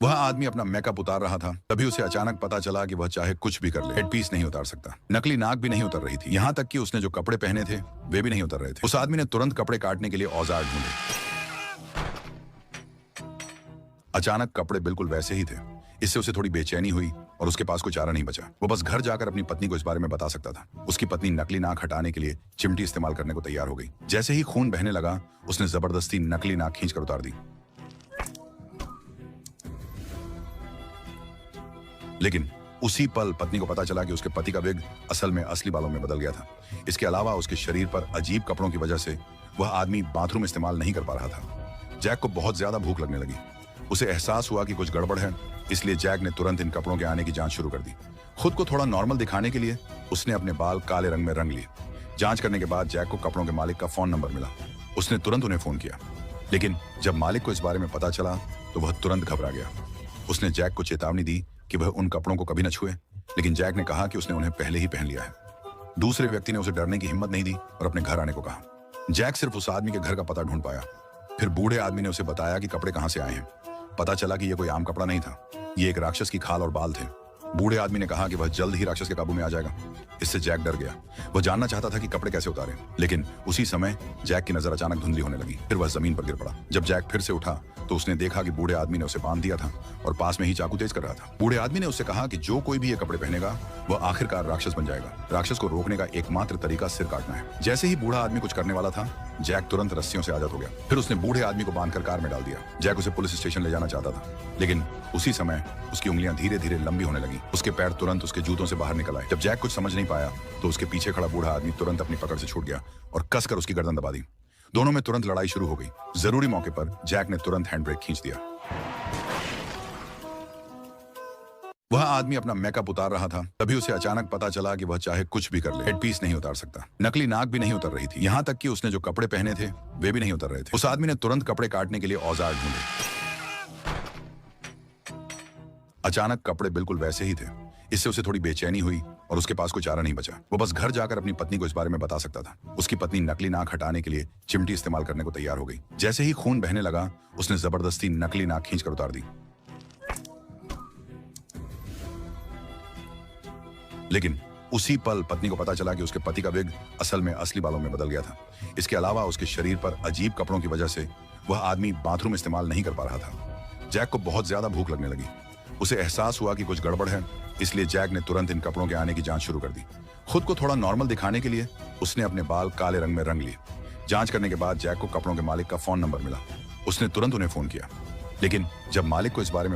वह आदमी अपना मेकअप उतार रहा था, तभी उसे अचानक पता चला कि वह चाहे कुछ भी कर ले, हेडपीस नहीं उतार सकता। नकली नाक भी नहीं उतर रही थी, यहाँ तक कि उसने जो कपड़े पहने थे वे भी नहीं उतर रहे थे। उस आदमी ने तुरंत कपड़े काटने के लिए औजार ढूंढे। अचानक कपड़े बिल्कुल वैसे ही थे। इससे उसे थोड़ी बेचैनी हुई और उसके पास कोई चारा नहीं बचा। वो बस घर जाकर अपनी पत्नी को इस बारे में बता सकता था। उसकी पत्नी नकली नाक हटाने के लिए चिमटी इस्तेमाल करने को तैयार हो गई। जैसे ही खून बहने लगा, उसने जबरदस्ती नकली नाक खींचकर उतार दी। लेकिन उसी पल पत्नी को पता चला कि उसके पति का विग असल में असली बालों में बदल गया था। इसके अलावा उसके शरीर पर अजीब कपड़ों की वजह से वह आदमी बाथरूम इस्तेमाल नहीं कर पा रहा था। जैक को बहुत ज्यादा भूख लगने लगी। उसे एहसास हुआ कि कुछ गड़बड़ है, इसलिए जैक ने तुरंत इन कपड़ों के आने की जांच शुरू कर दी। खुद को थोड़ा नॉर्मल दिखाने के लिए उसने अपने बाल काले रंग में रंग लिए। जांच करने के बाद जैक को कपड़ों के मालिक का फोन नंबर मिला। उसने तुरंत उन्हें फोन किया, लेकिन जब मालिक को इस बारे में पता चला तो वह तुरंत घबरा गया। उसने जैक को चेतावनी दी कि वह उन कपड़ों को कभी न छुए, लेकिन जैक ने कहा कि उसने उन्हें पहले ही पहन लिया है। दूसरे व्यक्ति ने उसे डरने की हिम्मत नहीं दी और अपने घर आने को कहा। जैक सिर्फ उस आदमी के घर का पता ढूंढ पाया। फिर बूढ़े आदमी ने उसे बताया कि कपड़े कहां से आए हैं। पता चला कि यह कोई आम कपड़ा नहीं था, ये एक राक्षस की खाल और बाल थे। बूढ़े आदमी ने कहा कि वह जल्द ही राक्षस के काबू में आ जाएगा। इससे जैक डर गया। वह जानना चाहता था कि कपड़े कैसे उतारे, लेकिन उसी समय जैक की नजर अचानक धुंधली होने लगी। फिर वह जमीन पर गिर पड़ा। जब जैक फिर से उठा तो उसने देखा कि बूढ़े आदमी ने उसे बांध दिया था और पास में ही चाकू तेज कर रहा था। बूढ़े आदमी ने उससे कहा कि जो कोई भी ये कपड़े पहनेगा वह आखिरकार राक्षस बन जाएगा। राक्षस को रोकने का एकमात्र तरीका सिर काटना है। जैसे ही बूढ़ा आदमी कुछ करने वाला था, जैक तुरंत रस्सियों से आजाद हो गया। फिर उसने बूढ़े आदमी को बांधकर कार में डाल दिया। जैक उसे पुलिस स्टेशन ले जाना चाहता था, लेकिन उसी समय उसकी उंगलियां धीरे धीरे लंबी होने लगी। उसके पैर तुरंत उसके जूतों से बाहर निकल आए। जब जैक कुछ समझ नहीं पाया तो उसके पीछे खड़ा बूढ़ा आदमी तुरंत अपनी पकड़ से छूट गया और कसकर उसकी गर्दन दबा दी। दोनों में तुरंत लड़ाई शुरू हो गई। जरूरी मौके पर जैक ने तुरंत हैंड ब्रेक खींच दिया। वह आदमी अपना मेकअप उतार रहा था, तभी उसे अचानक पता चला कि वह चाहे कुछ भी कर ले, हेडपीस नहीं उतार सकता। नकली नाक भी नहीं उतर रही थी, यहाँ तक कि उसने जो कपड़े पहने थे वे भी नहीं उतर रहे थे। उस आदमी ने तुरंत कपड़े काटने के लिए औजार ढूंढे। अचानक कपड़े बिल्कुल वैसे ही थे। इससे उसे थोड़ी बेचैनी हुई और उसके पास कोई चारा नहीं बचा। वो बस घर जाकर अपनी पत्नी को इस बारे में बता सकता था। उसकी पत्नी नकली नाक हटाने के लिए चिमटी इस्तेमाल करने को तैयार हो गई। जैसे ही खून बहने लगा, उसने जबरदस्ती नकली नाक खींचकर उतार दी। लेकिन उसी पल पत्नी को पता चला कि उसके पति का विग असल में असली बालों में बदल गया था। इसके अलावा उसके शरीर पर अजीब कपड़ों की वजह से वह आदमी बाथरूम इस्तेमाल नहीं कर पा रहा था। जैक को बहुत ज्यादा भूख लगने लगी। उसे एहसास हुआ कि कुछ गड़बड़ है, इसलिए जैक ने तुरंत इन कपड़ों के आने की जांच शुरू कर दी। खुद को थोड़ा नॉर्मल दिखाने के लिए उसने अपने बाल काले रंग में रंग लिए। जांच करने के बाद जैक को कपड़ों के मालिक का फोन नंबर मिला। उसने तुरंत उन्हें फोन किया, लेकिन जब मालिक को इस बारे में